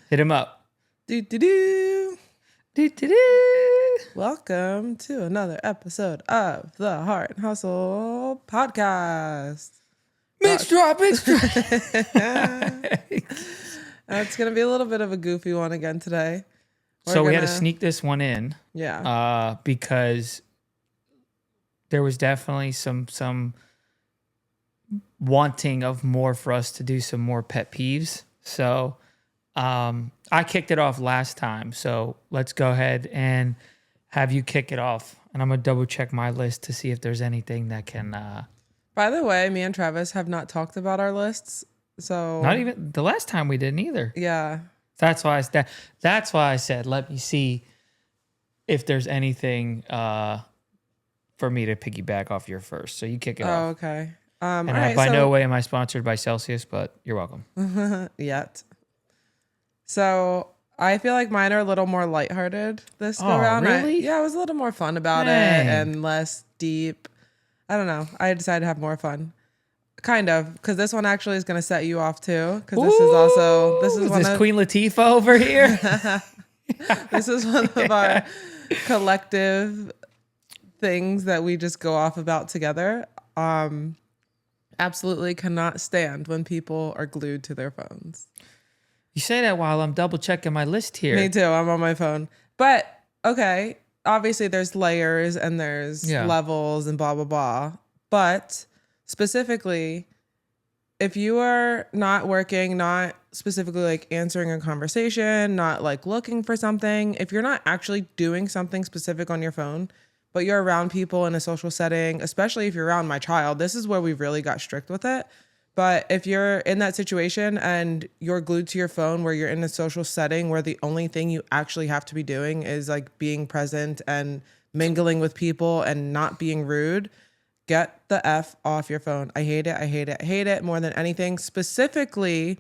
Hit him up. Do do do. Do, do, do. Welcome to another episode of the Heart and Hustle podcast. Mix drop. It's going to be a little bit of a goofy one again today. We had to sneak this one in. Yeah. Because there was definitely some wanting of more for us to do some more pet peeves. So I kicked it off last time. So let's go ahead and have you kick it off. And I'm going to double check my list to see if there's anything that can... By the way, me and Travis have not talked about our lists. So not even the last time we didn't either. Yeah. That's why I said, let me see if there's anything for me to piggyback off your first. So you kick it off. Oh, okay. And by no way am I sponsored by Celsius, but you're welcome. Yet. So I feel like mine are a little more lighthearted this go around. Really? Yeah, it was a little more fun about it and less deep. I don't know. I decided to have more fun. Kind of, because this one actually is going to set you off too. Because this is Queen Latifah over here. This is one of our collective things that we just go off about together. Absolutely cannot stand when people are glued to their phones. You say that while I'm double checking my list here. Me too. I'm on my phone. But okay, obviously there's layers and there's levels and blah, blah, blah. But specifically, if you are not working, not specifically like answering a conversation, not like looking for something, if you're not actually doing something specific on your phone, but you're around people in a social setting, especially if you're around my child, this is where we really got strict with it. But if you're in that situation and you're glued to your phone where you're in a social setting where the only thing you actually have to be doing is like being present and mingling with people and not being rude, get the F off your phone. I hate it. I hate it. I hate it more than anything. Specifically,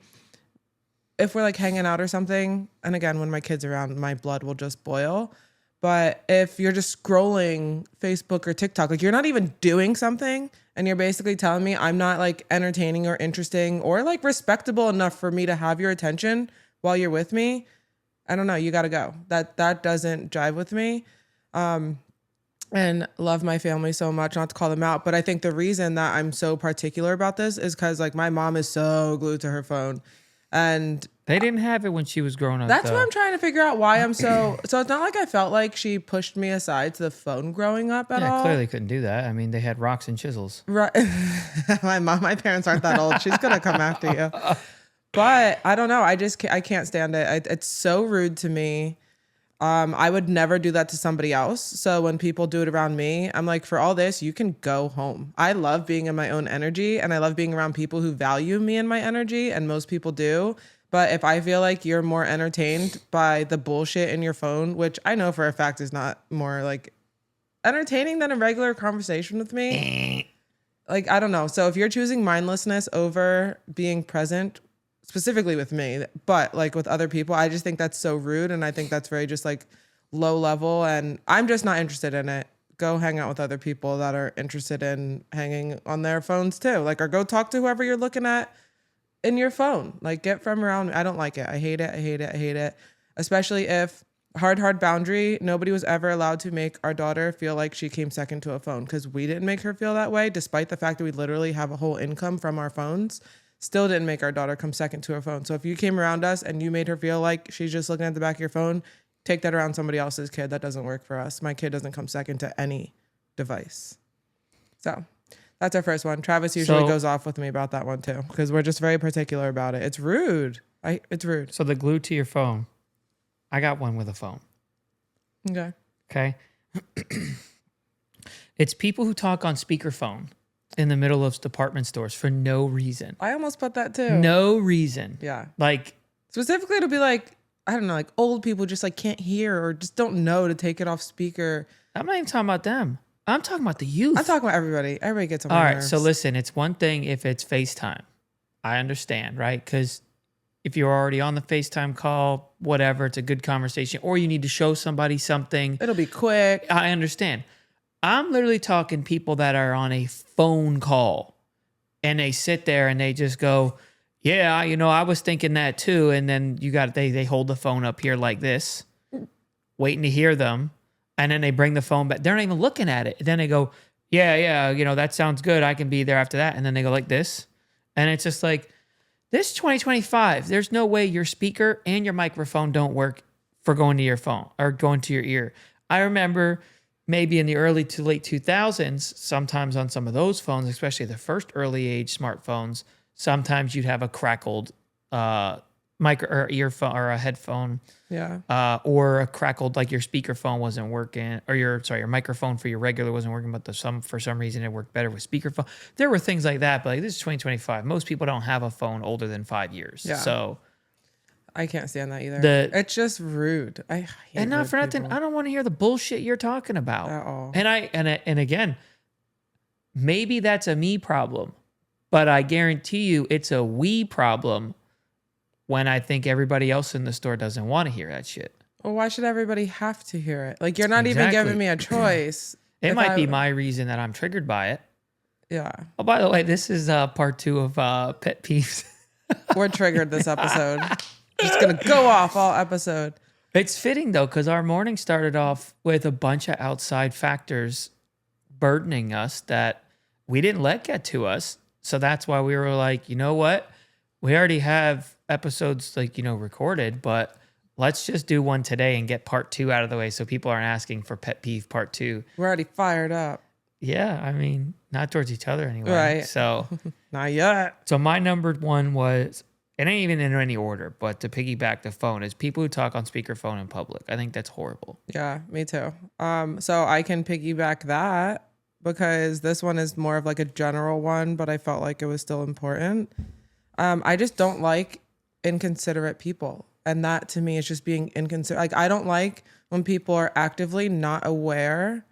if we're like hanging out or something. And again, when my kid's around, my blood will just boil. But if you're just scrolling Facebook or TikTok, like you're not even doing something and you're basically telling me I'm not like entertaining or interesting or like respectable enough for me to have your attention while you're with me, I don't know, you got to go. That doesn't jive with me. And love my family so much, not to call them out. But I think the reason that I'm so particular about this is because like my mom is so glued to her phone. And they didn't have it when she was growing up. That's what I'm trying to figure out why I'm so it's not like I felt like she pushed me aside to the phone growing up at all. Clearly couldn't do that. I mean, they had rocks and chisels. Right. My parents aren't that old. She's going to come after you. But I don't know. I can't stand it. It's so rude to me. I would never do that to somebody else. So when people do it around me, I'm like, for all this, you can go home. I love being in my own energy and I love being around people who value me and my energy. And most people do. But if I feel like you're more entertained by the bullshit in your phone, which I know for a fact is not more like entertaining than a regular conversation with me, like, I don't know. So if you're choosing mindlessness over being present, specifically with me, but like with other people, I just think that's so rude. And I think that's very just like low level. And I'm just not interested in it. Go hang out with other people that are interested in hanging on their phones too. Like, or go talk to whoever you're looking at in your phone. Like, get from around me. I don't like it. I hate it. I hate it. I hate it. Especially if hard boundary. Nobody was ever allowed to make our daughter feel like she came second to a phone because we didn't make her feel that way, despite the fact that we literally have a whole income from our phones. Still didn't make our daughter come second to her phone. So if you came around us and you made her feel like she's just looking at the back of your phone, take that around somebody else's kid. That doesn't work for us. My kid doesn't come second to any device. So that's our first one. Travis usually goes off with me about that one too, because we're just very particular about it. It's rude. It's rude. So the glue to your phone. I got one with a phone. Okay. It's people who talk on speakerphone in the middle of department stores for no reason. I almost put that too. No reason. Yeah. Like, specifically it'll be like, I don't know, like old people just like can't hear or just don't know to take it off speaker. I'm not even talking about them. I'm talking about the youth. I'm talking about everybody. Everybody gets on my nerves. All right. nerves. So listen, it's one thing if it's FaceTime. I understand, right? Because if you're already on the FaceTime call, whatever, it's a good conversation, or you need to show somebody something. It'll be quick. I understand. I'm literally talking people that are on a phone call and they sit there and they just go, Yeah, I was thinking that too. And then they hold the phone up here like this, waiting to hear them. And then they bring the phone back. They're not even looking at it. Then they go, yeah, that sounds good. I can be there after that. And then they go like this. And it's just like, this 2025, there's no way your speaker and your microphone don't work for going to your phone or going to your ear. I remember maybe in the early to late 2000s, sometimes on some of those phones, especially the first early age smartphones, sometimes you'd have a crackled micro or earphone or a headphone, or a crackled, like your speakerphone wasn't working, or your microphone for your regular wasn't working, but for some reason it worked better with speakerphone. There were things like that, but like this is 2025. Most people don't have a phone older than 5 years. Yeah. So I can't stand that either. It's just rude. I hate and not for nothing, I don't want to hear the bullshit you're talking about at all. And again, maybe that's a me problem, but I guarantee you it's a we problem when I think everybody else in the store doesn't want to hear that shit. Well, why should everybody have to hear it? Like, you're not even giving me a choice. It might be my reason that I'm triggered by it. Yeah. Oh, by the way, this is part 2 of Pet Peeves. We're triggered this episode. Just going to go off all episode. It's fitting, though, because our morning started off with a bunch of outside factors burdening us that we didn't let get to us. So that's why we were like, you know what? We already have episodes recorded, but let's just do one today and get part 2 out of the way so people aren't asking for Pet Peeve part 2. We're already fired up. Yeah, I mean, not towards each other anyway. Right. So not yet. So my numbered one was, it ain't even in any order, but to piggyback the phone, is people who talk on speakerphone in public. I think that's horrible. Yeah, me too. So I can piggyback that because this one is more of like a general one, but I felt like it was still important. I just don't like inconsiderate people. And that to me is just being inconsiderate. Like, I don't like when people are actively not aware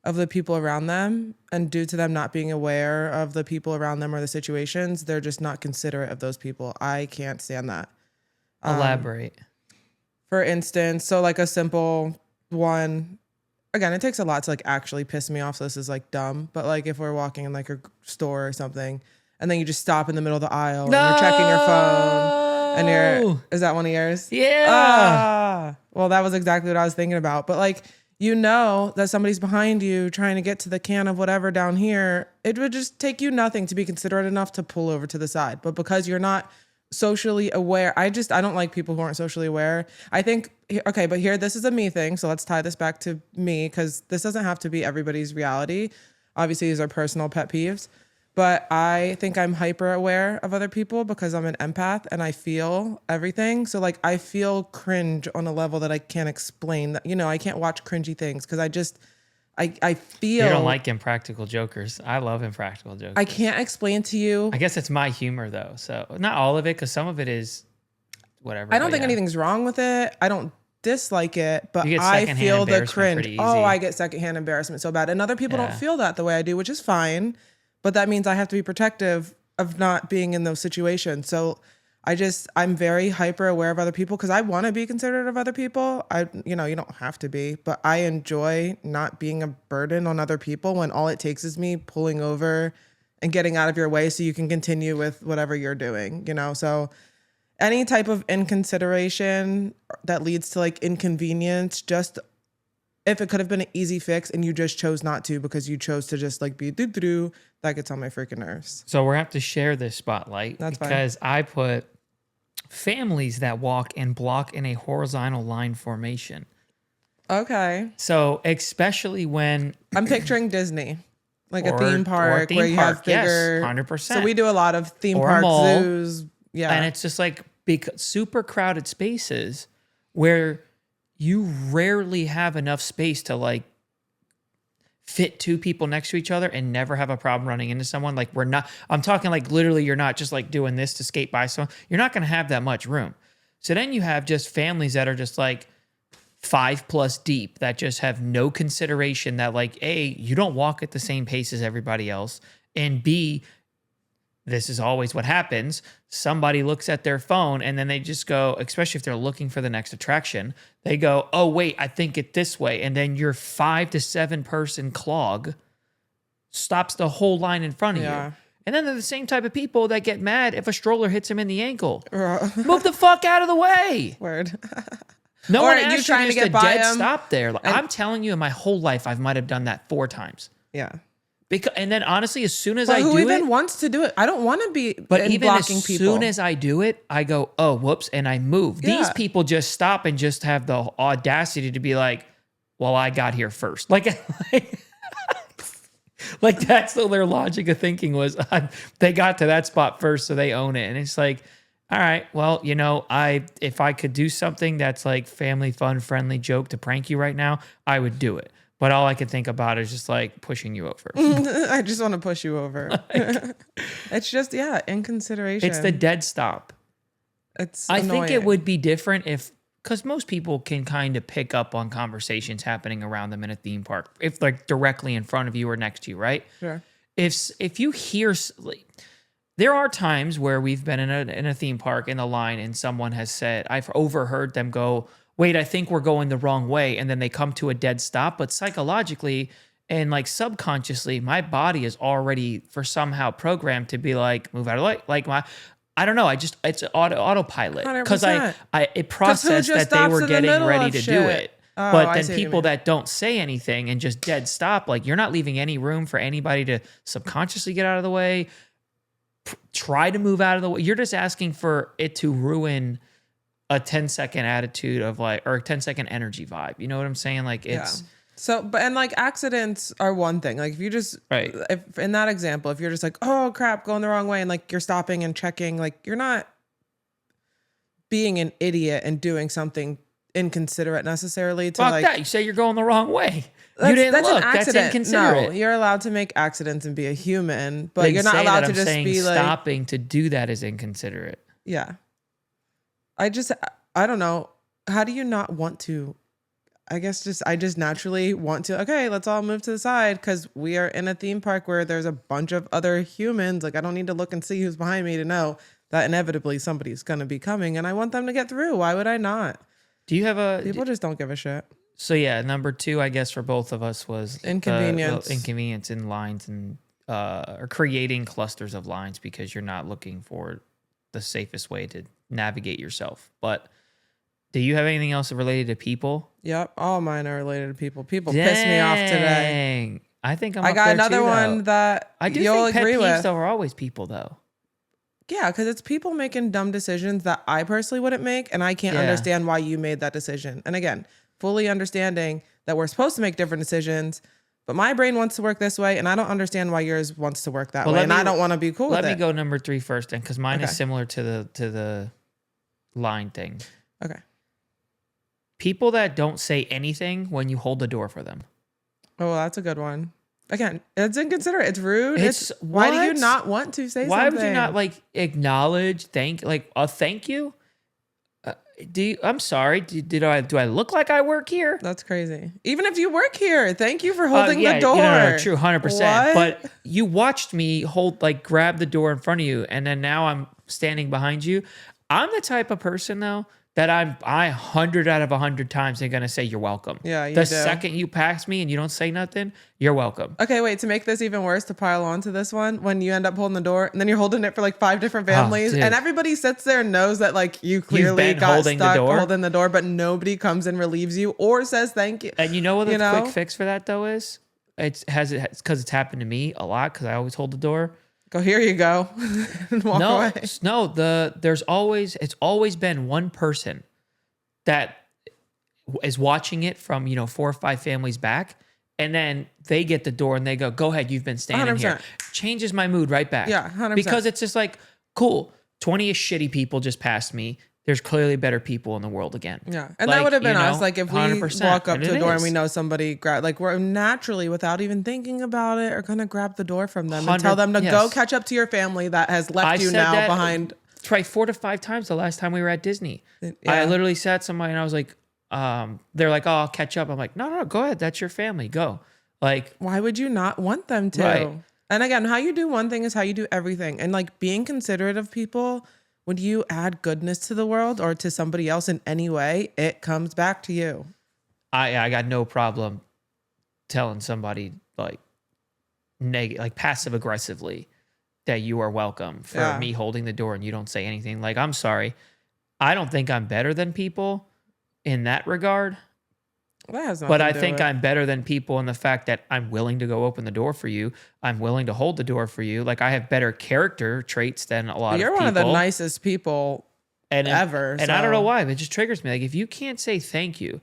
of the people around them, and due to them not being aware of the people around them or the situations, they're just not considerate of those people. I can't stand that. Elaborate. For instance, so like a simple one, again, it takes a lot to like actually piss me off. So this is like dumb, but like if we're walking in like a store or something, and then you just stop in the middle of the aisle and you're checking your phone and is that one of yours? Yeah. Well, that was exactly what I was thinking about. But like, that somebody's behind you trying to get to the can of whatever down here. It would just take you nothing to be considerate enough to pull over to the side. But because you're not socially aware, I don't like people who aren't socially aware. I think, okay, but here, this is a me thing. So let's tie this back to me, because this doesn't have to be everybody's reality. Obviously, these are personal pet peeves. But I think I'm hyper aware of other people because I'm an empath and I feel everything. So like I feel cringe on a level that I can't explain. That I can't watch cringy things because I feel. You don't like Impractical Jokers. I love Impractical Jokers. I can't explain to you. I guess it's my humor though. So not all of it, because some of it is whatever. I don't think anything's wrong with it. I don't dislike it, but I feel the cringe. Oh, I get secondhand embarrassment so bad. And other people don't feel that the way I do, which is fine. But that means I have to be protective of not being in those situations. So I'm very hyper aware of other people because I want to be considerate of other people. You don't have to be, but I enjoy not being a burden on other people when all it takes is me pulling over and getting out of your way so you can continue with whatever you're doing, So any type of inconsideration that leads to like inconvenience, just if it could have been an easy fix and you just chose not to because you chose to just like be doo-doo, that gets on my freaking nerves. So we're going to have to share this spotlight. That's because fine. I put families that walk and block in a horizontal line formation. Okay. So especially when... I'm picturing Disney. Like a theme park where you have bigger... Yes, 100%. So we do a lot of theme park zoos. Yeah. And it's just like super crowded spaces where you rarely have enough space to like fit 2 people next to each other and never have a problem running into someone. Like I'm talking like literally you're not just like doing this to skate by someone. You're not going to have that much room. So then you have just families that are just like 5+ deep that just have no consideration that like, A, you don't walk at the same pace as everybody else. And B, this is always what happens. Somebody looks at their phone and then they just go, especially if they're looking for the next attraction, they go, oh, wait, I think it this way. And then your 5 to 7 person clog stops the whole line in front of you. And then they're the same type of people that get mad if a stroller hits them in the ankle. Move the fuck out of the way. Word. No Or one you asked trying you to just get a by dead 'em. stop there. Like, I'm telling you, in my whole life, I might have done that 4 times. Yeah. And then honestly, as soon as But I who do even it, wants to do it? I don't want to be but even blocking as people. soon as I do it, I go, oh, whoops, and I move. Yeah. These people just stop and just have the audacity to be like, well, I got here first. Like that's their logic of thinking was they got to that spot first, so they own it. And it's like, all right, well, if I could do something that's like family fun, friendly joke to prank you right now, I would do it. But all I can think about is just like pushing you over. I just want to push you over. It's just, inconsideration. It's the dead stop. It's I annoying. think it would be different because most people can kind of pick up on conversations happening around them in a theme park, if like directly in front of you or next to you, right? Sure. If you hear, there are times where we've been in a theme park in the line and someone has said, I've overheard them go, wait, I think we're going the wrong way. And then they come to a dead stop. But psychologically and like subconsciously, my body is already for somehow programmed to be like, move out of the way. Like I don't know. It's autopilot because 100%. it processed just that they stops were in the getting middle ready of to do shit? it. Oh, But I then see what you people mean. that don't say anything and just dead stop, like you're not leaving any room for anybody to subconsciously get out of the way, try to move out of the way. You're just asking for it to ruin a 10-second attitude of like, or a 10-second energy vibe. You know what I'm saying? Like it's So, but and like accidents are one thing. Like if you just, Right. if in that example, if you're just like, oh crap, going the wrong way, and like you're stopping and checking, like you're not being an idiot and doing something inconsiderate necessarily to fuck like. that. You say you're going the wrong way. That's, You didn't that's look. an That's accident. inconsiderate. No, you're allowed to make accidents and be a human, but Didn't you're not say allowed that. to I'm just saying be like, stopping to do that is inconsiderate. yeah. I don't know. How do you not want to? I just naturally want to, okay, let's all move to the side because we are in a theme park where there's a bunch of other humans. Like I don't need to look and see who's behind me to know that inevitably somebody's going to be coming and I want them to get through. Why would I not? Do you have People just don't give a shit. So yeah, number 2, I guess for both of us was Inconvenience. the inconvenience in lines and or creating clusters of lines because you're not looking for the safest way to navigate yourself. But do you have anything else related to people? Yep. All mine are related to people. People piss me off today. Dang. I think I got another one that I do you'll think pet agree peeves with. though are always people though. Yeah, because it's people making dumb decisions that I personally wouldn't make, and I can't understand why you made that decision. And again, fully understanding that we're supposed to make different decisions, but my brain wants to work this way, and I don't understand why yours wants to work that way, and I don't want to be cool with it. Let me go number 3 first then, because mine is similar to the line thing. Okay. People that don't say anything when you hold the door for them. Oh, well, that's a good one. Again, it's inconsiderate. It's rude. Why do you not want to say something? Why would you not like acknowledge, thank you? I'm sorry. Do I look like I work here? That's crazy. Even if you work here, thank you for holding the door. No, true, 100%. What? But you watched me grab the door in front of you, and then now I'm standing behind you. I'm the type of person though that I 100 out of 100 times am gonna say you're welcome. Yeah, you the do. second you pass me and you don't say nothing, you're welcome. Okay, wait, to make this even worse, to pile on to this one, when you end up holding the door and then you're holding it for like 5 different families dude. and everybody sits there and knows that like you clearly been got holding the stuck door? holding the door, but nobody comes and relieves you or says thank you. And you know what the quick fix for that though is? It's because it's happened to me a lot because I always hold the door. Go, here you go. And walk away. It's always been one person that is watching it from 4 or 5 families back, and then they get the door and they go ahead, you've been standing 100%. here. Changes my mood right back. Yeah, 100%. Because it's just like, cool, 20-ish shitty people just passed me. There's clearly better people in the world again. Yeah. And that would have been us. Like if we 100%. walk up And to a it door is. and we know somebody we're naturally, without even thinking about it, are going to grab the door from them and tell them to go catch up to your family that has left you now behind. Try 4 to 5 times the last time we were at Disney. Yeah. I literally sat somebody and I was like, they're like, oh, I'll catch up. I'm like, no, go ahead. That's your family. Go. Like, why would you not want them to? Right. And again, how you do one thing is how you do everything. And like being considerate of people, when you add goodness to the world or to somebody else in any way, it comes back to you. I got no problem telling somebody like passive aggressively, that you are welcome for me holding the door and you don't say anything. Like, I'm sorry. I don't think I'm better than people in that regard. That has nothing But I to do think with. I'm better than people in the fact that I'm willing to go open the door for you. I'm willing to hold the door for you. Like, I have better character traits than a lot of people. You're one of the nicest people ever. And I don't know why, but it just triggers me. Like, if you can't say thank you,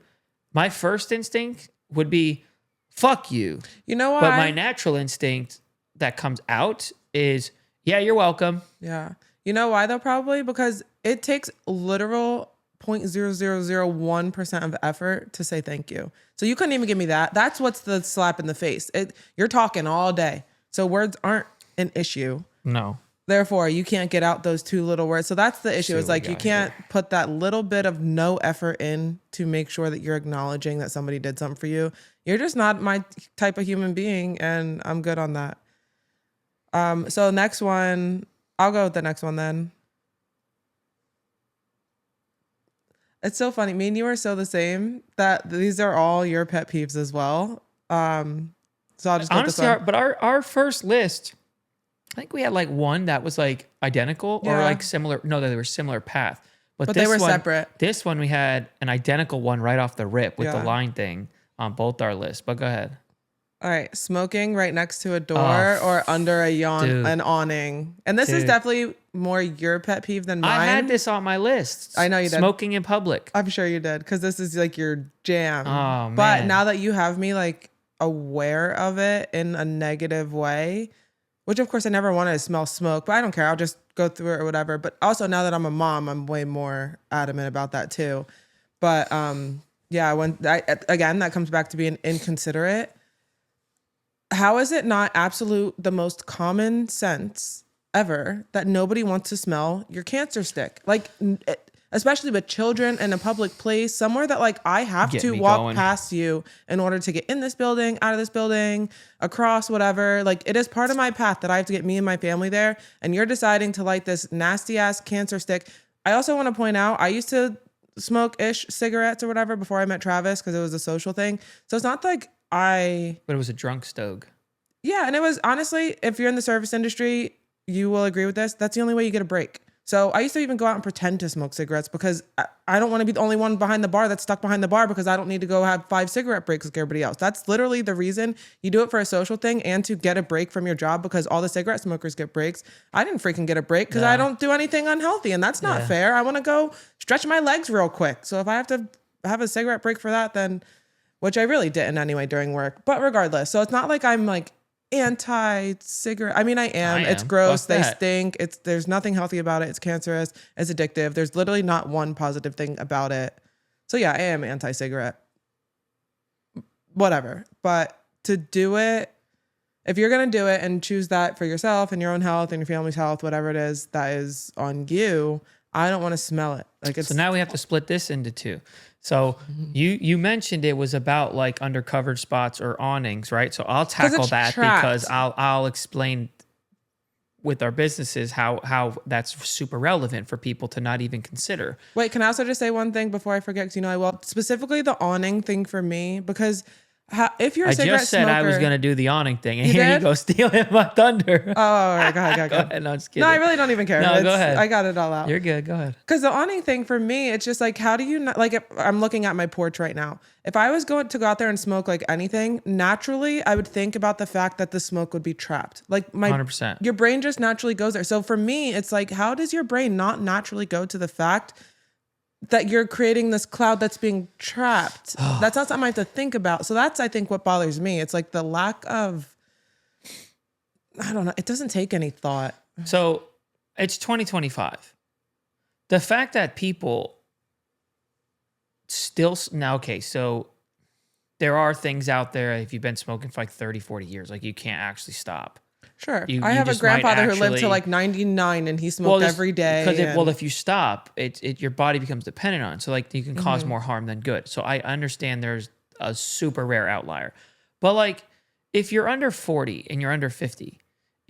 my first instinct would be, fuck you. You know why? But my natural instinct that comes out is, yeah, you're welcome. Yeah. You know why though? Probably because it takes literal 0.0001% of effort to say thank you. So you couldn't even give me that. That's what's the slap in the face. You're talking all day. So words aren't an issue. No. Therefore, you can't get out those two little words. So that's the issue. It's like you can't put that little bit of no effort in to make sure that you're acknowledging that somebody did something for you. You're just not my type of human being, and I'm good on that. So next one, I'll go with the next one then. It's so funny. Me and you are so the same that these are all your pet peeves as well. So I'll just go with this one. But our first list, I think we had like one that was like identical or like similar. No, they were similar path. But they were separate. This one we had an identical one right off the rip with the line thing on both our lists. But go ahead. All right, smoking right next to a door or under an awning. And this is definitely more your pet peeve than mine. I had this on my list. I know you did. Smoking in public. I'm sure you did because this is like your jam. Oh, man. But now that you have me like aware of it in a negative way, which of course I never wanted to smell smoke, but I don't care. I'll just go through it or whatever. But also now that I'm a mom, I'm way more adamant about that too. But again, that comes back to being inconsiderate. How is it not the most common sense ever that nobody wants to smell your cancer stick? Like, especially with children in a public place, somewhere that like I have to walk past you in order to get in this building, out of this building, across whatever. Like, it is part of my path that I have to get me and my family there. And you're deciding to light this nasty ass cancer stick. I also want to point out, I used to smoke-ish cigarettes or whatever before I met Travis because it was a social thing. So it's not like but it was a drunk stogue. Yeah, and it was honestly, if you're in the service industry, you will agree with this. That's the only way you get a break. So I used to even go out and pretend to smoke cigarettes because I don't want to be the only one behind the bar that's stuck behind the bar because I don't need to go have 5 cigarette breaks like everybody else. That's literally the reason you do it, for a social thing and to get a break from your job, because all the cigarette smokers get breaks. I didn't freaking get a break because I don't do anything unhealthy, and that's not fair. I want to go stretch my legs real quick. So if I have to have a cigarette break for that, then... which I really didn't anyway during work. But regardless, so it's not like I'm like anti-cigarette. I mean, I am. It's gross. They stink. There's nothing healthy about it. It's cancerous. It's addictive. There's literally not one positive thing about it. So yeah, I am anti-cigarette. Whatever. But to do it, if you're going to do it and choose that for yourself and your own health and your family's health, whatever it is, that is on you. I don't want to smell it. So now we have to split this into two. So you mentioned it was about like undercovered spots or awnings, right? So I'll tackle that because I'll explain with our businesses how that's super relevant for people to not even consider. Wait, can I also just say one thing before I forget? Because I will. Specifically the awning thing for me, because if you're a cigarette smoker... I just said I was going to do do the awning thing, and here you go stealing my thunder. Oh, all right. Go ahead. Go ahead. No, I'm just kidding. No, I really don't even care. No, go ahead. I got it all out. You're good. Go ahead. Because the awning thing for me, it's just like, how do you not... Like, if I'm looking at my porch right now. If I was going to go out there and smoke like anything, naturally, I would think about the fact that the smoke would be trapped. Like 100%. Your brain just naturally goes there. So for me, it's like, how does your brain not naturally go to the fact that you're creating this cloud that's being trapped? That's not something I have to think about. So that's, I think, what bothers me. It's like the lack of, I don't know. It doesn't take any thought. So it's 2025. The fact that people still, now, okay, so there are things out there, if you've been smoking for like 30, 40 years, like you can't actually stop. Sure. I have a grandfather who lived to like 99 and he smoked every day. Because if you stop, your body becomes dependent on it. So like you can cause more harm than good. So I understand there's a super rare outlier. But like if you're under 40 and you're under 50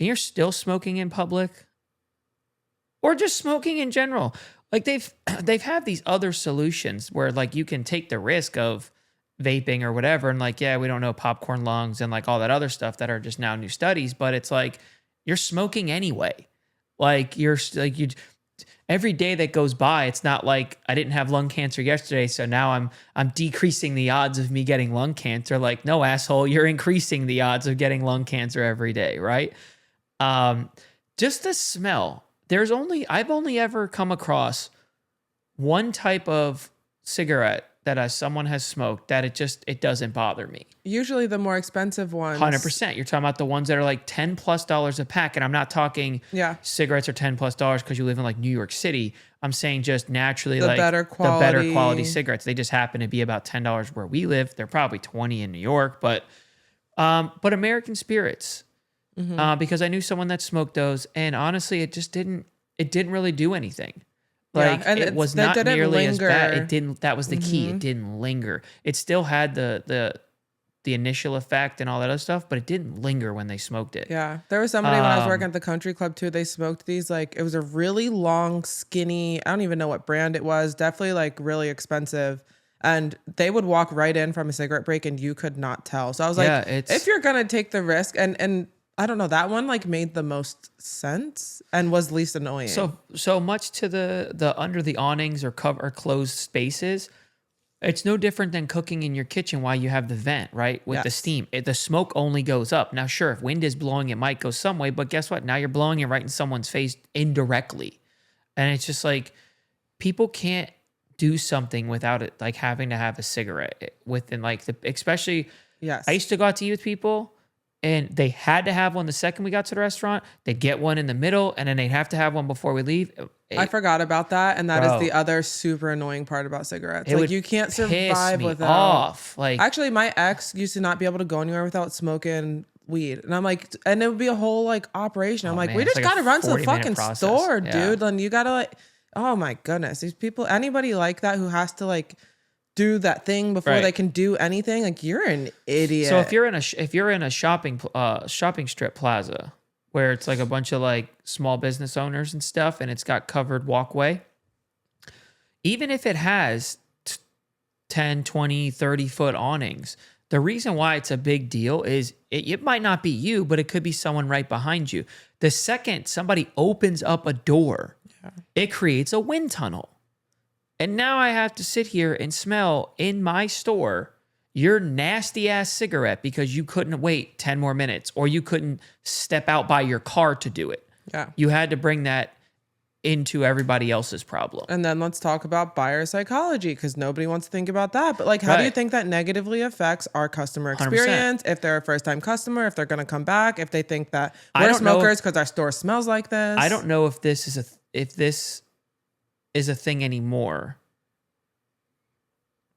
and you're still smoking in public or just smoking in general, like they've had these other solutions where like you can take the risk of vaping or whatever, and like, yeah, we don't know popcorn lungs and like all that other stuff that are just now new studies, but it's like You're smoking anyway. Like you're like you every day that goes by, it's not like I didn't have lung cancer yesterday, so now I'm decreasing the odds of me getting lung cancer. Like, no, asshole, you're increasing the odds of getting lung cancer every day, right? Just the smell. I've only ever come across one type of cigarette that someone has smoked that it doesn't bother me. Usually the more expensive ones. 100%. You're talking about the ones that are like $10+ a pack. And I'm not talking cigarettes are $10+ because you live in like New York City. I'm saying just naturally the like better quality cigarettes. They just happen to be about $10 where we live. They're probably 20 in New York, but American Spirits. Because I knew someone that smoked those, and honestly, it didn't really do anything. Like and it was not nearly as bad. It didn't. That was the key. It didn't linger. It still had the initial effect and all that other stuff, but it didn't linger when they smoked it. Yeah, there was somebody when I was working at the country club too. They smoked these like it was a really long, skinny. I don't even know what brand it was. Definitely like really expensive. And they would walk right in from a cigarette break, and you could not tell. So I was like, if you're gonna take the risk, and I don't know, that one like made the most sense and was least annoying. So much to the under the awnings or closed spaces, it's no different than cooking in your kitchen while you have the vent, right? With the steam. The smoke only goes up. Now, sure, if wind is blowing, it might go some way, but guess what? Now you're blowing it right in someone's face indirectly. And it's just like people can't do something without it, like having to have a cigarette within like especially, I used to go out to eat with people. And they had to have one the second we got to the restaurant. They'd get one in the middle, and then they'd have to have one before we leave. I forgot about that, and that is the other super annoying part about cigarettes. Like you can't survive without. Off. Like actually, my ex used to not be able to go anywhere without smoking weed, and I'm like, and it would be a whole like operation. I'm like, man, we just gotta run to the fucking store, dude. And you gotta like, oh my goodness, these people, anybody like that who has to like do that thing before they can do anything, like you're an idiot. So if you're in a shopping strip plaza where it's like a bunch of like small business owners and stuff, and it's got covered walkway, even if it has 10, 20, 30 foot awnings, the reason why it's a big deal is it might not be you, but it could be someone right behind you. The second somebody opens up a door, it creates a wind tunnel. And now I have to sit here and smell in my store your nasty ass cigarette because you couldn't wait 10 more minutes or you couldn't step out by your car to do it. Yeah. You had to bring that into everybody else's problem. And then let's talk about buyer psychology, because nobody wants to think about that. But like, how do you think that negatively affects our customer experience? 100%. If they're a first-time customer, if they're going to come back, if they think that we're smokers because our store smells like this. I don't know if this is a thing anymore.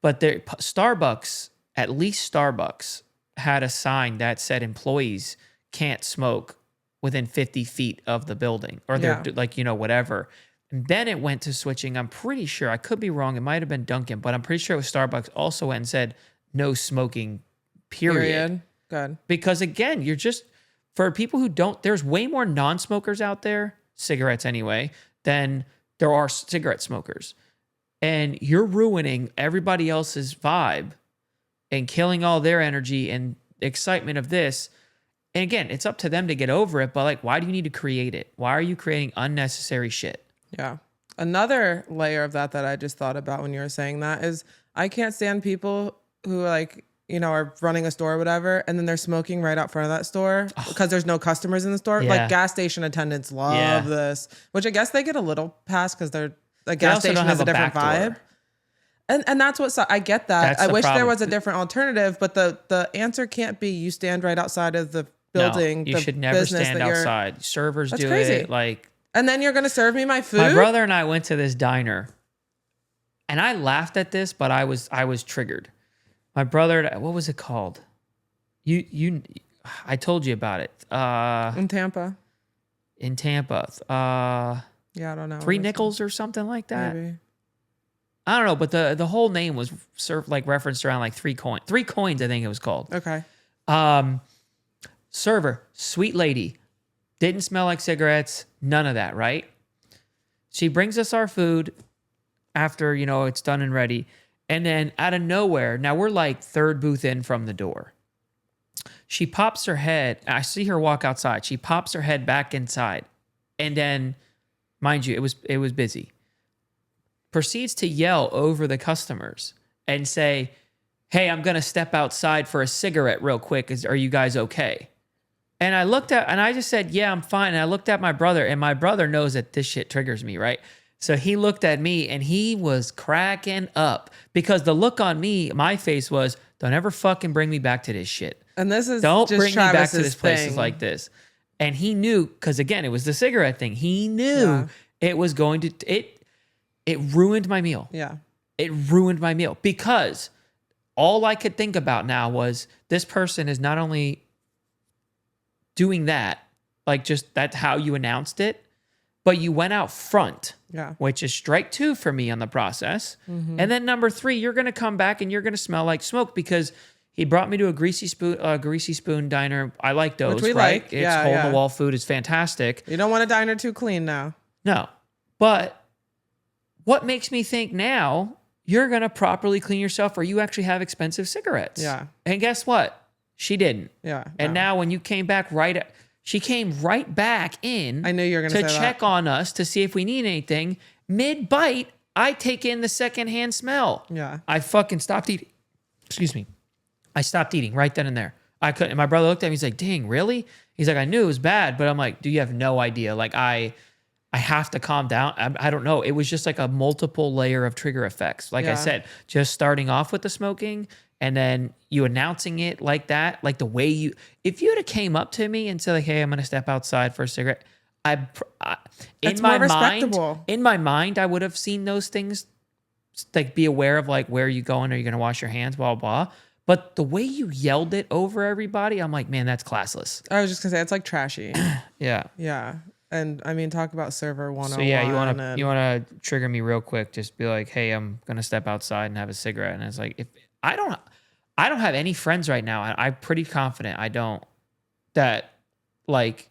But Starbucks, at least Starbucks, had a sign that said employees can't smoke within 50 feet of the building, or they're like, whatever. And then it went to switching. I'm pretty sure, I could be wrong, it might have been Dunkin', but I'm pretty sure it was Starbucks also went and said no smoking, period. Good. Because again, you're just, for people who don't, there's way more non-smokers out there, cigarettes anyway, than there are cigarette smokers. And you're ruining everybody else's vibe and killing all their energy and excitement of this. And again, it's up to them to get over it, but like, why do you need to create it? Why are you creating unnecessary shit? Yeah. Another layer of that I just thought about when you were saying that is I can't stand people who like, are running a store or whatever, and then they're smoking right out front of that store because there's no customers in the store. Yeah. Like gas station attendants love this, which I guess they get a little pass because they're a gas station has a different vibe. And that's what I get that. I wish there was a different alternative, but the answer can't be you stand right outside of the building. No, you should never stand outside. Servers do it. Like, and then you're gonna serve me my food. My brother and I went to this diner, and I laughed at this, but I was triggered. My brother, what was it called? I told you about it. In Tampa. Yeah, I don't know. 3 nickels or something like that. Maybe. I don't know, but the whole name was served like referenced around like 3 coins. 3 coins, I think it was called. Okay. Server, sweet lady, didn't smell like cigarettes, none of that, right? She brings us our food after, it's done and ready. And then out of nowhere, now we're like 3rd booth in from the door. She pops her head. I see her walk outside. She pops her head back inside. And then, mind you, it was busy. Proceeds to yell over the customers and say, hey, I'm going to step outside for a cigarette real quick. Are you guys okay? And I just said, yeah, I'm fine. And I looked at my brother, and my brother knows that this shit triggers me, right? So he looked at me and he was cracking up because the look on my face was, don't ever fucking bring me back to this shit. And this is don't just bring me back Travis's to this places thing. like this. And he knew, because again, it was the cigarette thing. He knew it was going to, it ruined my meal. Yeah. It ruined my meal because all I could think about now was this person is not only doing that, like just that's how you announced it, but you went out front, which is strike 2 for me on the process. Mm-hmm. And then number 3, you're going to come back and you're going to smell like smoke because he brought me to a Greasy Spoon diner. I like those, which we right? like. It's hole-in-the-wall food. It's fantastic. You don't want a diner too clean now. No. But what makes me think now you're going to properly clean yourself or you actually have expensive cigarettes? Yeah. And guess what? She didn't. Yeah. And now when you came back she came right back in. I knew you were going to check on us to see if we need anything. Mid-bite, I take in the secondhand smell. Yeah. I fucking stopped eating. Excuse me. I stopped eating right then and there. I couldn't. And my brother looked at me. He's like, dang, really? He's like, I knew it was bad, but I'm like, do you have no idea? Like, I have to calm down. I don't know. It was just like a multiple layer of trigger effects. Like I said, just starting off with the smoking and then you announcing it like that, like the way if you had came up to me and said like, hey, I'm going to step outside for a cigarette. In my mind, I would have seen those things, like be aware of like, where are you going? Are you going to wash your hands? Blah, blah, blah. But the way you yelled it over everybody, I'm like, man, that's classless. I was just going to say, it's like trashy. Yeah. Yeah. And I mean, talk about server 101. So yeah, you want to trigger me real quick. Just be like, hey, I'm going to step outside and have a cigarette. And it's like, if I don't have any friends right now. I'm pretty confident I don't, that like,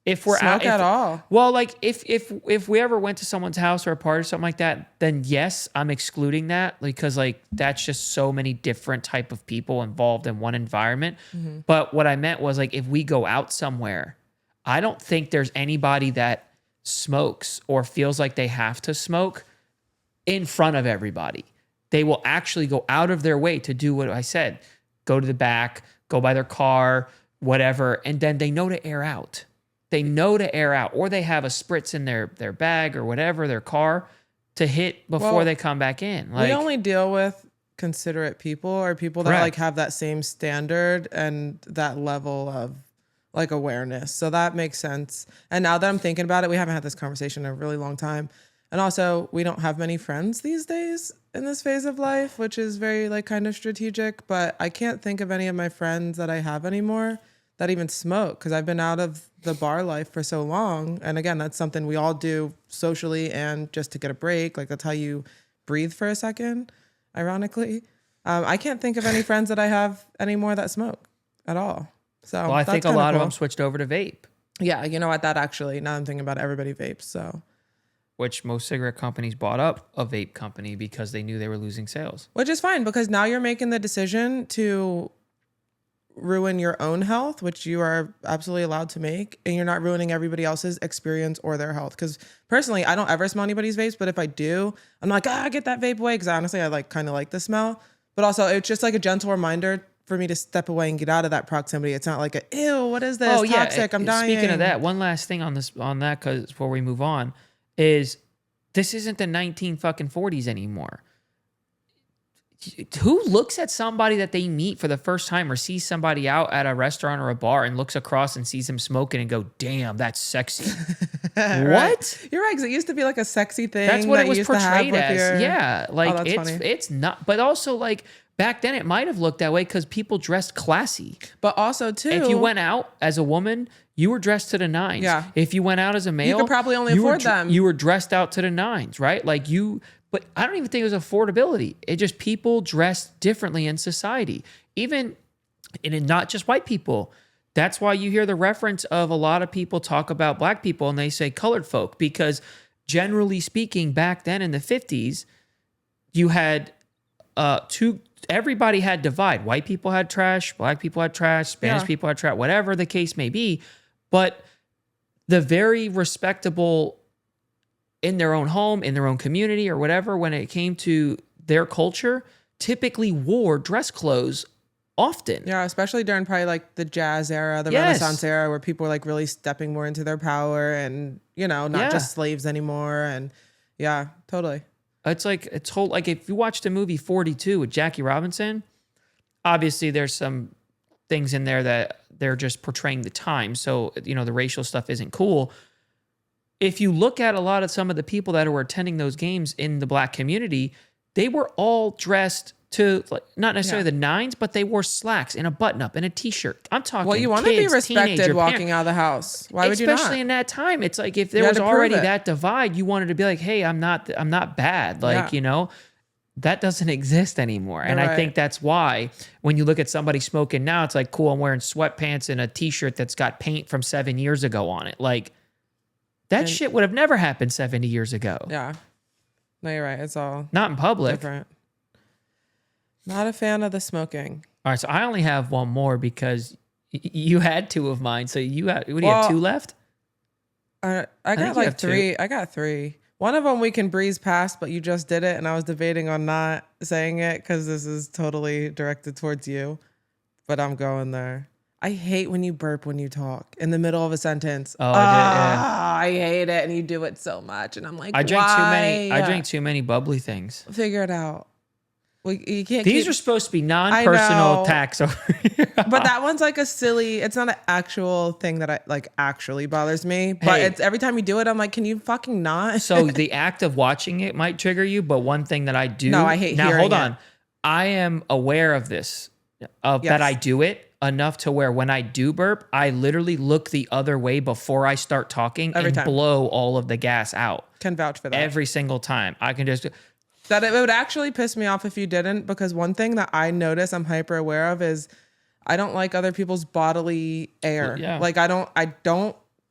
if we're smoke at all. Well, like if we ever went to someone's house or a party or something like that, then yes, I'm excluding that because like that's just so many different type of people involved in one environment. Mm-hmm. But what I meant was like if we go out somewhere, I don't think there's anybody that smokes or feels like they have to smoke in front of everybody. They will actually go out of their way to do what I said, go to the back, go by their car, whatever, and then they know to air out. They know to air out, or they have a spritz in their bag or whatever, their car, to hit before they come back in. Like, we only deal with considerate people or people that like have that same standard and that level of like awareness. So that makes sense. And now that I'm thinking about it, we haven't had this conversation in a really long time. And also, we don't have many friends these days in this phase of life, which is very like kind of strategic. But I can't think of any of my friends that I have anymore that even smoke because I've been out of the bar life for so long. And again, that's something we all do socially and just to get a break. Like that's how you breathe for a second, ironically. I can't think of any friends that I have anymore that smoke at all. So well, I think a lot of them switched over to vape. Yeah, you know what? That actually, now I'm thinking about it, everybody vapes. So, which most cigarette companies bought up a vape company because they knew they were losing sales. Which is fine because now you're making the decision to ruin your own health, which you are absolutely allowed to make, and you're not ruining everybody else's experience or their health. Because personally, I don't ever smell anybody's vapes, but if I do, I'm like, get that vape away because honestly, I like kind of like the smell. But also, it's just like a gentle reminder for me to step away and get out of that proximity. It's not like a, ew, what is this? Toxic, I'm dying. Speaking of that, one last thing on that, because before we move on, is this isn't the 1940s anymore. Who looks at somebody that they meet for the first time or sees somebody out at a restaurant or a bar and looks across and sees them smoking and go, damn, that's sexy. What? You're right, because it used to be like a sexy thing. That's what that it was portrayed as. Yeah. Like funny. It's not, but also like back then it might have looked that way because people dressed classy. But also too, if you went out as a woman, you were dressed to the nines. Yeah. If you went out as a male, you could probably only afford them. You were dressed out to the nines, right? Like but I don't even think it was affordability. It just people dressed differently in society. Even, and not just white people. That's why you hear the reference of a lot of people talk about black people and they say colored folk, because generally speaking, back then in the 50s, you had two everybody had divide. White people had trash, black people had trash, Spanish people had trash, whatever the case may be. But the very respectable in their own home, in their own community or whatever, when it came to their culture, typically wore dress clothes often. Yeah, especially during probably like the jazz era, the Renaissance era, where people were like really stepping more into their power and, you know, not just slaves anymore. And yeah, totally. It's like, it's whole, like if you watched the movie 42 with Jackie Robinson, obviously there's some things in there that they're just portraying the time. So, you know, the racial stuff isn't cool. If you look at a lot of some of the people that were attending those games in the black community, they were all dressed to, like, not necessarily the nines, but they wore slacks and a button up and a t-shirt. I'm talking well, you want to be respected walking out of the house. Why would you not? Especially in that time. It's like if there was already that divide, you wanted to be like, hey, I'm not bad. Like, you know, that doesn't exist anymore. And I think that's why when you look at somebody smoking now, it's like, cool, I'm wearing sweatpants and a t-shirt that's got paint from 7 years ago on it. Like, that shit would have never happened 70 years ago. Yeah. No, you're right. It's all not in public. Different. Not a fan of the smoking. All right, so I only have one more because you had two of mine. So you have, what do you have, two left? I got like three. I got three. One of them we can breeze past, but you just did it, and I was debating on not saying it because this is totally directed towards you. But I'm going there. I hate when you burp when you talk in the middle of a sentence. Oh, I hate it, and you do it so much, and I'm like, I drink too many bubbly things. Figure it out. You can't. These are supposed to be non-personal attacks over here. But that one's like a silly. It's not an actual thing that I like actually bothers me. But it's every time you do it, I'm like, can you fucking not? So the act of watching it might trigger you, but one thing that I do. No, I hate now. Hearing Hold on, it. I am aware of this, that I do it enough to where when I do burp, I literally look the other way before I start talking and blow all of the gas out. Can vouch for that. Every single time. I can just. That it would actually piss me off if you didn't, because one thing that I notice I'm hyper aware of is I don't like other people's bodily air. Yeah. Like I don't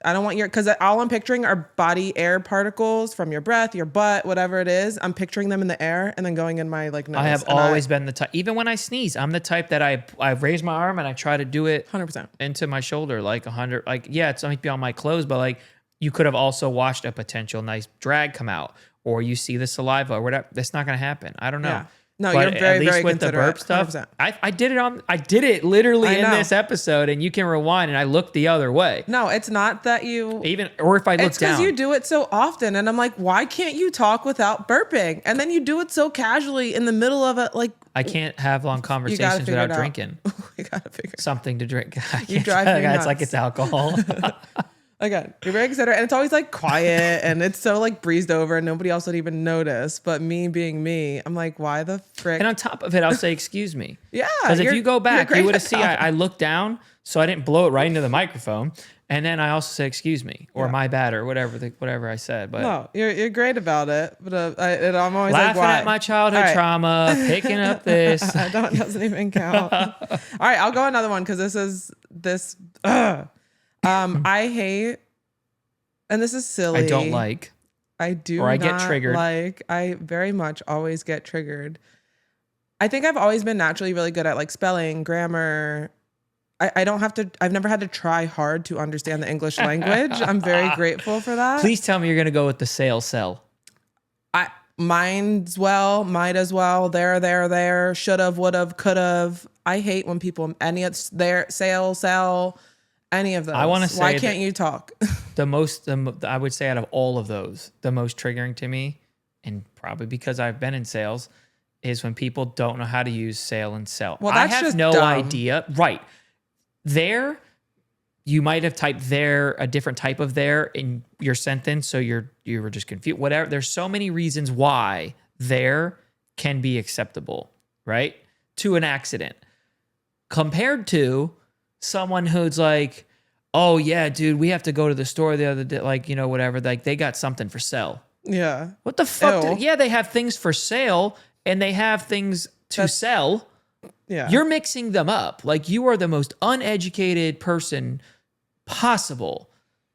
want your, because all I'm picturing are body air particles from your breath, your butt, whatever it is. I'm picturing them in the air and then going in my like nose. I have always been the type, even when I sneeze, I'm the type that I raise my arm and I try to do it 100% into my shoulder, like 100, like, yeah, it's might be on my clothes, but like you could have also watched a potential nice drag come out. Or you see the saliva or whatever. That's not going to happen. I don't know. Yeah. No, but you're very, at least very with the burp 100%. stuff, I did it literally in this episode, and you can rewind. And I looked the other way. No, it's not that you or if I look it's because down. you do it so often, and I'm like, why can't you talk without burping? And then you do it so casually in the middle of it, like I can't have long conversations without drinking. You gotta figure something to drink. You drive me nuts. It's like it's alcohol. Again, you're very considerate, and it's always like quiet and it's so like breezed over and nobody else would even notice. But me being me, I'm like, why the frick? And on top of it, I'll say, excuse me. Yeah. Because if you go back, you would have seen I looked down, so I didn't blow it right into the microphone. And then I also said, excuse me, or my bad, or whatever I said. But no, you're great about it. But I'm always laughing like, why? at my childhood trauma, picking up this. Doesn't even count. All right, I'll go another one because this. I hate, and this is silly. I don't like. I do or I not get triggered. like. I very much always get triggered. I think I've always been naturally really good at like spelling, grammar. I don't have to. I've never had to try hard to understand the English language. I'm very grateful for that. Please tell me you're gonna go with the sell. Might as well, there, should've, would've, could've. I hate when people any of their sell. Any of those. I want to say, why can't you talk? I would say out of all of those, the most triggering to me, and probably because I've been in sales, is when people don't know how to use sale and sell. Well, that's I have just no dumb. idea. Right. There, you might have typed there, a different type of there in your sentence, so you were just confused. Whatever. There's so many reasons why there can be acceptable, right? To an accident. Compared to someone who's like, oh yeah, dude, we have to go to the store the other day, like, you know, whatever, like they got something for sale. Yeah. What the fuck? Yeah, they have things for sale and they have things to sell. Yeah. You're mixing them up. Like you are the most uneducated person possible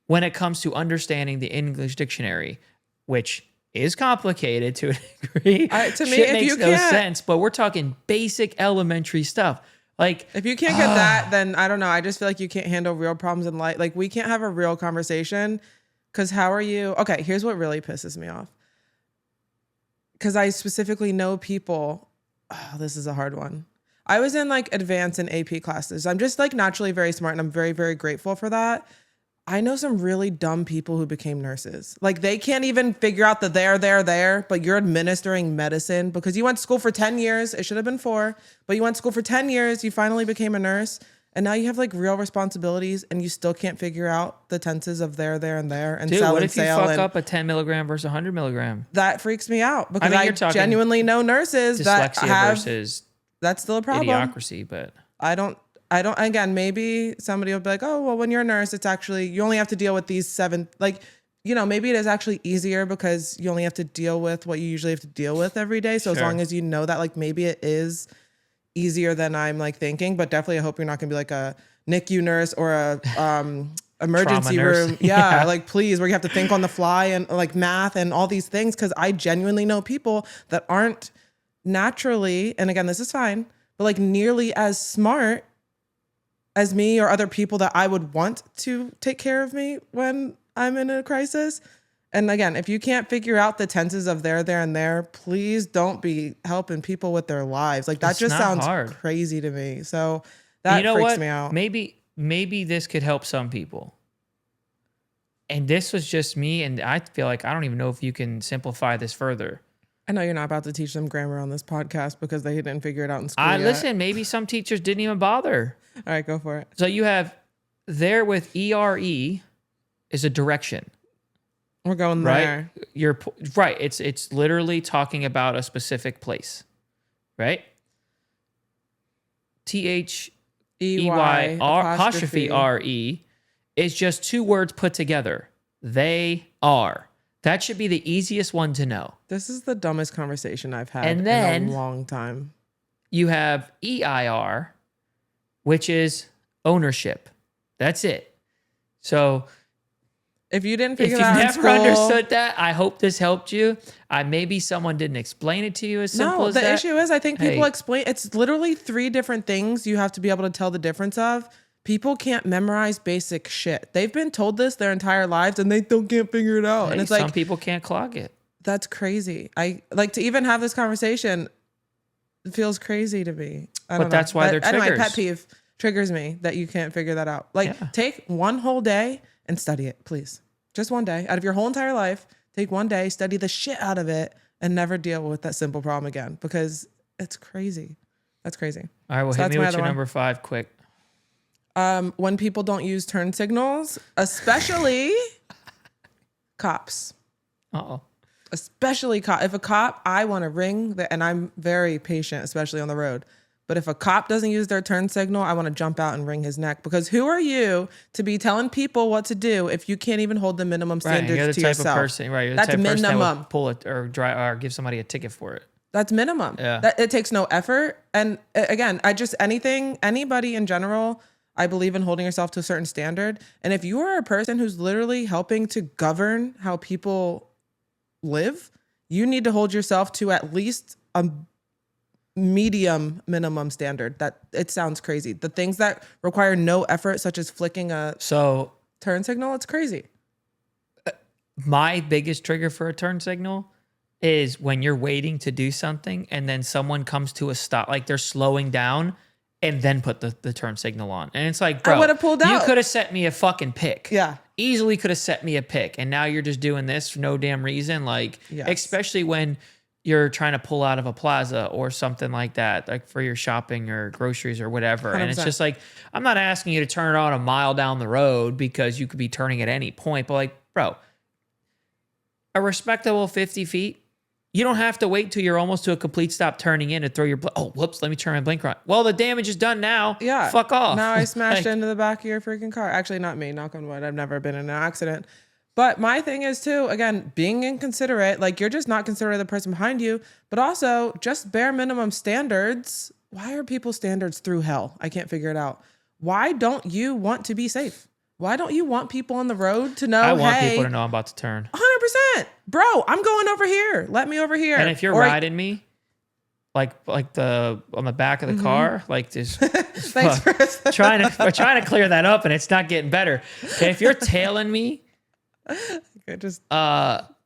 when it comes to understanding the English dictionary, which is complicated to a degree. To me, Shit if makes you no can't- sense, but we're talking basic elementary stuff. Like, If you can't get that, then I don't know. I just feel like you can't handle real problems in life. Like we can't have a real conversation because how are you? Okay, here's what really pisses me off. Because I specifically know people. Oh, this is a hard one. I was in like advanced and AP classes. I'm just like naturally very smart and I'm very, very grateful for that. I know some really dumb people who became nurses. Like they can't even figure out the there, but you're administering medicine because you went to school for 10 years. It should have been 4, but you went to school for 10 years. You finally became a nurse and now you have like real responsibilities and you still can't figure out the tenses of there, and there and dude, sell what and if you sale. fuck And up a 10 milligram versus 100 milligram? that freaks me out because I mean, I you're talking genuinely know nurses that Dyslexia have, versus that's still a problem. idiocracy, but I don't, again, maybe somebody will be like, oh, well, when you're a nurse, it's actually, you only have to deal with these 7, like, you know, maybe it is actually easier because you only have to deal with what you usually have to deal with every day. So as long as you know that, like, maybe it is easier than I'm like thinking, but definitely I hope you're not going to be like a NICU nurse or a emergency room. Yeah, like please, where you have to think on the fly and like math and all these things. Cause I genuinely know people that aren't naturally, and again, this is fine, but like nearly as smart as me or other people that I would want to take care of me when I'm in a crisis. And again, if you can't figure out the tenses of there, and there, please don't be helping people with their lives. Like that It's just not sounds hard. crazy to me. So that freaks me out. Maybe this could help some people. And this was just me, and I feel like I don't even know if you can simplify this further. I know you're not about to teach them grammar on this podcast because they didn't figure it out in school yet. Listen, maybe some teachers didn't even bother. All right, go for it. So you have there with ERE is a direction. We're going Right? there. Right. It's literally talking about a specific place. Right? THEY apostrophe RE is just 2 words put together. They are. That should be the easiest one to know. This is the dumbest conversation I've had And then in a long time. You have EIR, which is ownership. That's it. So if you didn't if figure you've that out in never school, understood that, I hope this helped you. Maybe someone didn't explain it to you as simple as that. No, the issue is I think people Hey. explain, it's literally 3 different things you have to be able to tell the difference of. People can't memorize basic shit. They've been told this their entire lives and they still can't figure it out. Hey, And it's some like, people can't clog it. that's crazy. I like to even have this conversation. It feels crazy to me. I don't know. that's why they're Anyway, triggers. pet peeve triggers me that you can't figure that out. Like take one whole day and study it, please. Just one day out of your whole entire life. Take one day, study the shit out of it and never deal with that simple problem again because it's crazy. That's crazy. All right, well, So hit that's me my with other your one. number 5 quick. When people don't use turn signals, especially cops. Uh-oh. Especially if a cop, I want to ring, and I'm very patient, especially on the road. But if a cop doesn't use their turn signal, I want to jump out and wring his neck because who are you to be telling people what to do if you can't even hold the minimum standards Right, you're the to type yourself? of person, right? You're the That's type of person that minimum. would pull it or drive or give somebody a ticket for it. That's minimum. Yeah. It takes no effort. And again, anybody in general, I believe in holding yourself to a certain standard. And if you are a person who's literally helping to govern how people live, you need to hold yourself to at least a medium minimum standard. That it sounds crazy. The things that require no effort, such as flicking a turn signal, it's crazy. My biggest trigger for a turn signal is when you're waiting to do something and then someone comes to a stop, like they're slowing down and then put the turn signal on. And it's like, bro, I would have pulled out. You could have set me a fucking pick. Yeah. Easily could have set me a pick. And now you're just doing this for no damn reason. Like, Yes. especially when you're trying to pull out of a plaza or something like that, like for your shopping or groceries or whatever. 100%. And it's just like, I'm not asking you to turn it on a mile down the road because you could be turning at any point. But like, bro, a respectable 50 feet, you don't have to wait till you're almost to a complete stop turning in to throw your, whoops, let me turn my blinker on. Well, the damage is done now. Yeah. Fuck off. Now I smashed Like, into the back of your freaking car. Actually, not me, knock on wood. I've never been in an accident. But my thing is too, again, being inconsiderate, like you're just not considering the person behind you, but also just bare minimum standards. Why are people's standards through hell? I can't figure it out. Why don't you want to be safe? Why don't you want people on the road to know, I want hey, people to know I'm about to turn. 100%. bro, I'm going over here. Let me over here. And if you're riding me, like the on the back of the car, like this, Thanks for we're trying to clear that up, and it's not getting better. Okay, if you're tailing me,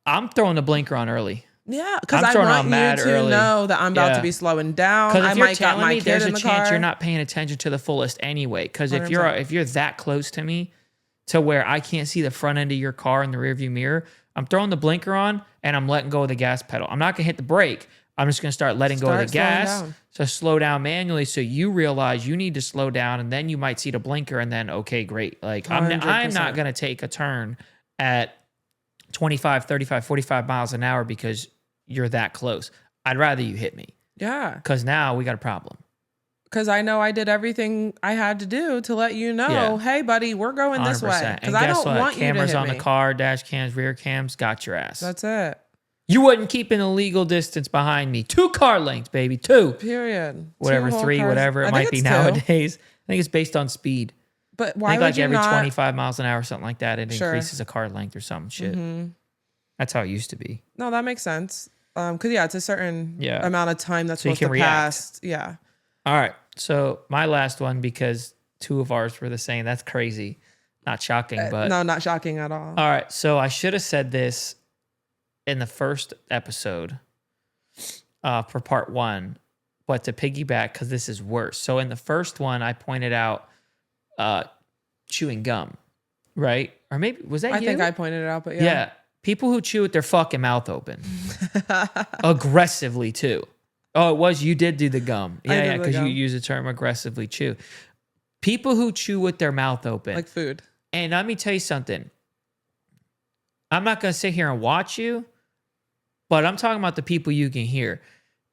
I'm throwing the blinker on early. Yeah, because I want you to know that I'm about to be slowing down. Because if you're got tailing me, there's a chance you're not paying attention to the fullest anyway. Because if you're that close to me, to where I can't see the front end of your car in the rearview mirror, I'm throwing the blinker on and I'm letting go of the gas pedal. I'm not gonna hit the brake. I'm just gonna start letting go of the gas. So slow down manually, so you realize you need to slow down, and then you might see the blinker, and then okay, great. Like I'm not gonna take a turn at 25, 35, 45 miles an hour because you're that close. I'd rather you hit me. Yeah. Because now we got a problem. Because I know I did everything I had to do to let you know, hey, buddy, we're going 100%. This way. Because I don't want you to hit me. Cameras on the car, dash cams, rear cams, got your ass. That's it. You wouldn't keep an illegal distance behind me. 2 car lengths, baby. 2. Period. Whatever, 3, whatever it might be nowadays. I think it's based on speed. But why would like you every not... 25 miles an hour, something like that, it increases a car length or some shit. That's how it used to be. No, that makes sense. Because, it's a certain amount of time that's supposed to pass. Yeah. All right. So my last one, because 2 of ours were the same. That's crazy. Not shocking, but... No, not shocking at all. All right. So I should have said this in the first episode for part 1, but to piggyback, because this is worse. So in the first one, I pointed out chewing gum, right? Or maybe, was that you? I think I pointed it out, but Yeah. People who chew with their fucking mouth open. Aggressively, too. Oh, it was, you did do the gum. Yeah, because you use the term aggressively chew. People who chew with their mouth open. Like food. And let me tell you something. I'm not going to sit here and watch you, but I'm talking about the people you can hear.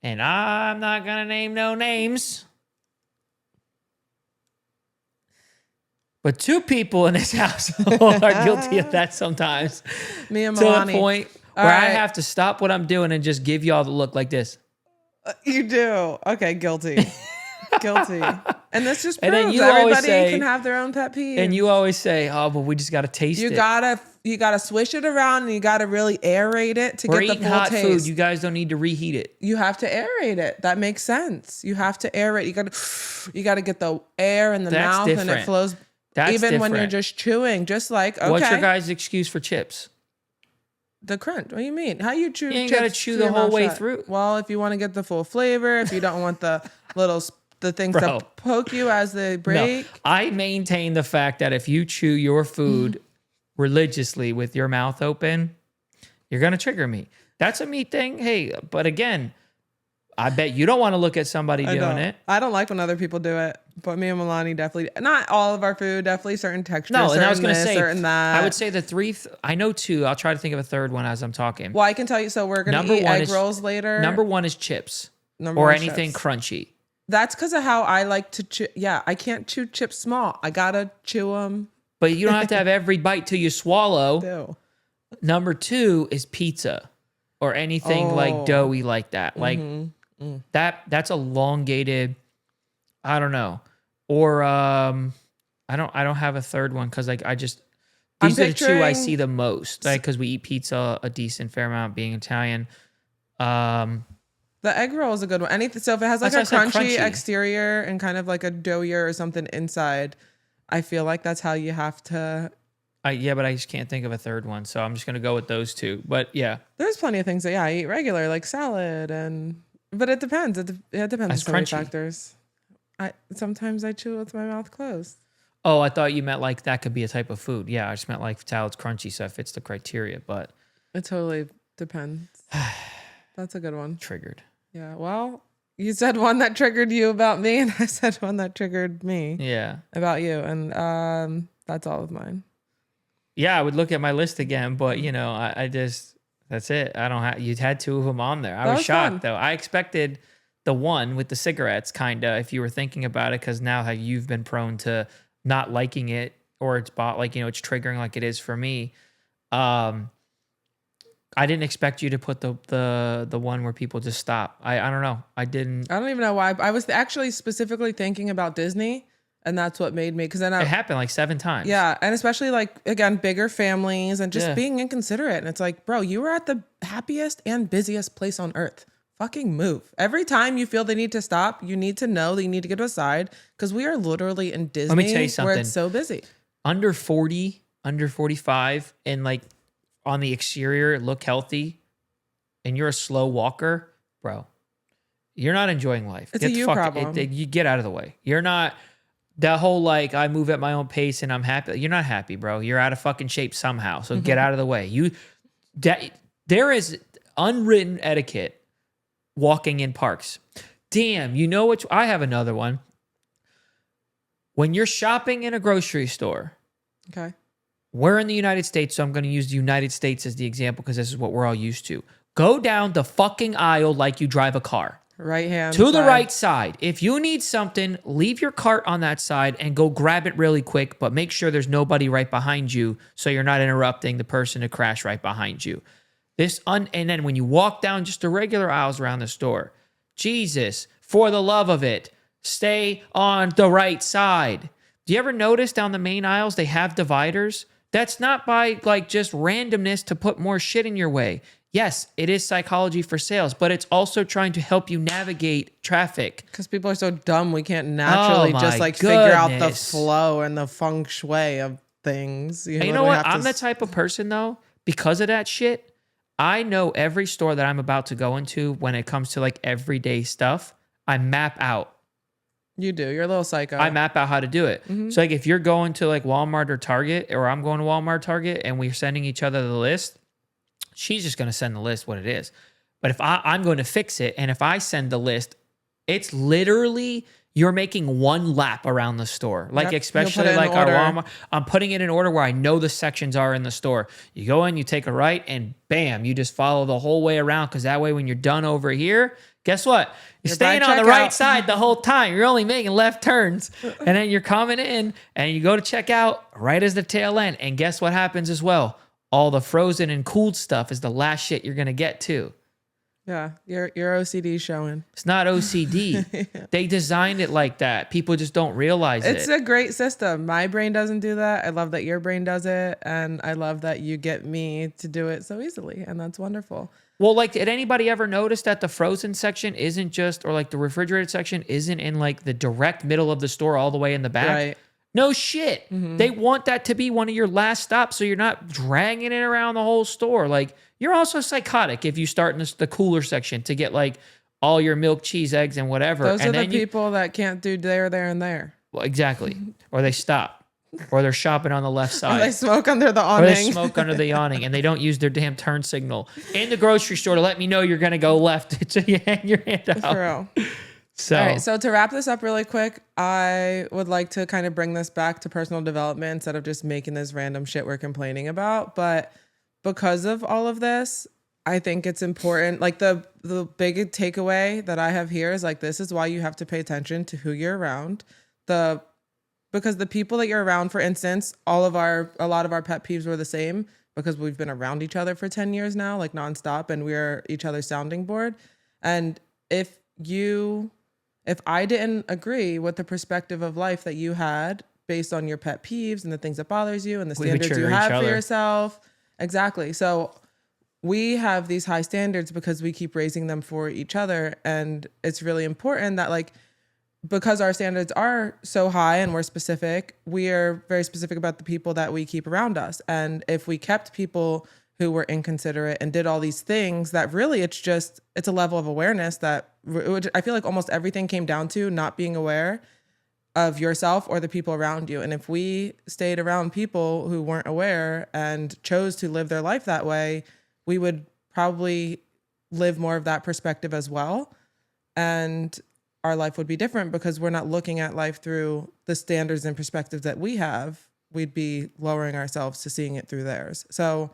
And I'm not going to name no names. But 2 people in this household are guilty of that sometimes. Me and Milani. To the point where I have to stop what I'm doing and just give y'all the look like this. You do. Okay, guilty. Guilty. And this just proves then everybody can have their own pet peeve. And you always say, oh, but we just got to taste it. You gotta swish it around, and you gotta really aerate it to get the full hot taste. Food. You guys don't need to reheat it. You have to aerate it. That makes sense. You have to aerate. You gotta get the air in the mouth, and it flows. Even when you're just chewing, just like, okay. What's your guys' excuse for chips? The crunch. What do you mean? How you chew? You ain't gotta chew the whole way through. Well, if you want to get the full flavor, if you don't want the things that poke you as they break. No, I maintain the fact that if you chew your food religiously with your mouth open, you're gonna trigger me. That's a me thing. Hey, but again, I bet you don't want to look at somebody doing it. I don't like when other people do it, but me and Milani definitely, not all of our food, definitely certain textures. No, and I was going to say, certain that. I would say the 3, I know 2. I'll try to think of a third one as I'm talking. Well, I can tell you, so we're going to eat egg rolls later. Number 1 is chips or anything crunchy. That's because of how I like to chew. Yeah, I can't chew chips small. I got to chew them. But you don't have to have every bite till you swallow. No. Number 2 is pizza or anything like doughy like that. Like, that's elongated. I don't know. Or I don't have a third one because like these are the 2 I see the most. Like because we eat pizza a decent fair amount being Italian. The egg roll is a good one. Anything, so if it has like a crunchy exterior and kind of like a doughier or something inside, I feel like that's how you have to. Yeah, but I just can't think of a third one, so I'm just gonna go with those 2. But yeah, there's plenty of things that I eat regular, like salad but it depends. It depends on so many factors. Sometimes I chew with my mouth closed. Oh, I thought you meant like that could be a type of food. Yeah, I just meant like salad's crunchy, so it fits the criteria. But it totally depends. That's a good one. Triggered. Yeah. Well, you said one that triggered you about me, and I said one that triggered me. Yeah. About you, and that's all of mine. Yeah, I would look at my list again, but I just. That's it. I don't have. You had 2 of them on there. I was shocked though. I expected the one with the cigarettes, kinda. If you were thinking about it, because now how you've been prone to not liking it, or it's it's triggering like it is for me. I didn't expect you to put the one where people just stop. I don't know. I didn't. I don't even know why. I was actually specifically thinking about Disney And that's what made me, because then It happened like 7 times. yeah. And especially like, again, bigger families and just being inconsiderate. And it's like, bro, you were at the happiest and busiest place on earth. Fucking move. Every time you feel they need to stop, you need to know that you need to get aside, because we are literally in Disney. Let me tell you something. Where it's so busy. Under 40, under 45, and like on the exterior look healthy, and you're a slow walker, bro, you're not enjoying life. It's a you problem. You get out of the way. You're not that whole like I move at my own pace and I'm happy. You're not happy, bro. You're out of fucking shape somehow. So get out of the way. There is unwritten etiquette walking in parks. Damn, you know what? I have another one. When you're shopping in a grocery store, okay, we're in the United States, so I'm going to use the United States as the example because this is what we're all used to. Go down the fucking aisle like you drive a car. Right hand to side. the right side. If you need something, leave your cart on that side and go grab it really quick, but make sure there's nobody right behind you so you're not interrupting the person to crash right behind you. And then when you walk down just the regular aisles around the store, Jesus, for the love of it, stay on the right side. Do you ever notice down the main aisles they have dividers? That's not by like just randomness to put more shit in your way. Yes, it is psychology for sales, but it's also trying to help you navigate traffic. Because people are so dumb, we can't naturally just like figure out the flow and the feng shui of things. You know what? I'm the type of person though, because of that shit, I know every store that I'm about to go into when it comes to like everyday stuff, I map out. You do. You're a little psycho. I map out how to do it. Mm-hmm. So like if you're going to like Walmart or Target, or I'm going to Walmart, Target, and we're sending each other the list, she's just going to send the list what it is. But if I'm going to fix it, and if I send the list, it's literally you're making one lap around the store. Like especially like our Walmart, I'm putting it in order where I know the sections are in the store. You go in, you take a right, and bam, you just follow the whole way around, because that way when you're done over here, guess what? You're staying on the right side the whole time. You're only making left turns. And then you're coming in, and you go to check out right as the tail end. And guess what happens as well? All the frozen and cooled stuff is the last shit you're going to get too. Yeah, your OCD showing. It's not OCD. Yeah. They designed it like that. People just don't realize it. It's a great system. My brain doesn't do that. I love that your brain does it. And I love that you get me to do it so easily. And that's wonderful. Well, like, did anybody ever notice that the frozen section isn't just, or like the refrigerated section isn't in like the direct middle of the store all the way in the back? Right. No shit. Mm-hmm. They want that to be one of your last stops so you're not dragging it around the whole store. Like, you're also psychotic if you start in the cooler section to get like all your milk, cheese, eggs, and whatever. Those are the people that can't do there, and there. Well, exactly. Or they stop. Or they're shopping on the left side. Or they smoke under the awning. Or they smoke under the awning, and they don't use their damn turn signal in the grocery store to let me know you're going to go left so you hang your hand out. For real. So. All right, so to wrap this up really quick, I would like to kind of bring this back to personal development instead of just making this random shit we're complaining about. But because of all of this, I think it's important. Like the big takeaway that I have here is like, this is why you have to pay attention to who you're around. Because the people that you're around, for instance, a lot of our pet peeves were the same because we've been around each other for 10 years now, like nonstop, and we're each other's sounding board. And if I didn't agree with the perspective of life that you had based on your pet peeves and the things that bothers you and the standards you have for yourself. Exactly. So we have these high standards because we keep raising them for each other. And it's really important that like, because our standards are so high and we're specific, we are very specific about the people that we keep around us. And if we kept people who were inconsiderate and did all these things, that really it's a level of awareness that I feel like almost everything came down to not being aware of yourself or the people around you. And if we stayed around people who weren't aware and chose to live their life that way, we would probably live more of that perspective as well. And our life would be different because we're not looking at life through the standards and perspectives that we have. We'd be lowering ourselves to seeing it through theirs. So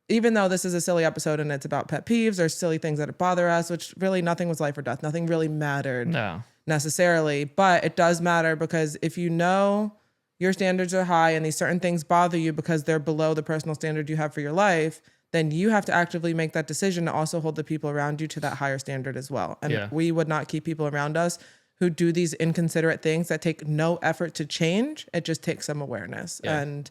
even though this is a silly episode and it's about pet peeves or silly things that bother us, which really nothing was life or death, nothing really mattered necessarily, but it does matter because if you know your standards are high and these certain things bother you because they're below the personal standard you have for your life, then you have to actively make that decision to also hold the people around you to that higher standard as well. And we would not keep people around us who do these inconsiderate things that take no effort to change. It just takes some awareness. Yeah. And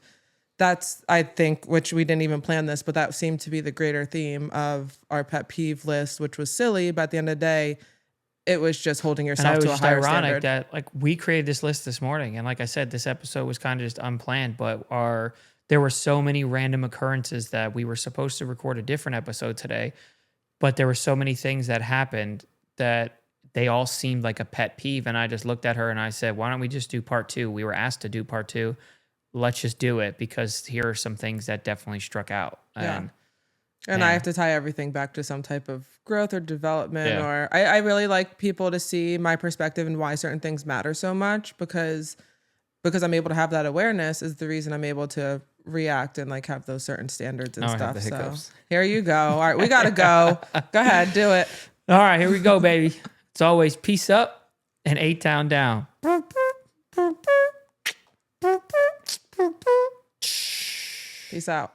that's, I think, which we didn't even plan this, but that seemed to be the greater theme of our pet peeve list, which was silly. But at the end of the day, it was just holding And yourself it was to a just higher ironic standard. that like we created this list this morning, and like I said, this episode was kind of just unplanned. But there were so many random occurrences that we were supposed to record a different episode today, but there were so many things that happened that they all seemed like a pet peeve. And I just looked at her and I said, "Why don't we just do part 2? We were asked to do part 2. Let's just do it because here are some things that definitely struck out." Yeah. And I have to tie everything back to some type of growth or development. Yeah. Or I really like people to see my perspective and why certain things matter so much, because I'm able to have that awareness is the reason I'm able to react and like have those certain standards and Now I have stuff. the So hiccups. here you go. All right, we gotta go. Go ahead, do it. All right, here we go, baby. It's always peace up and 8-town down. Peace out.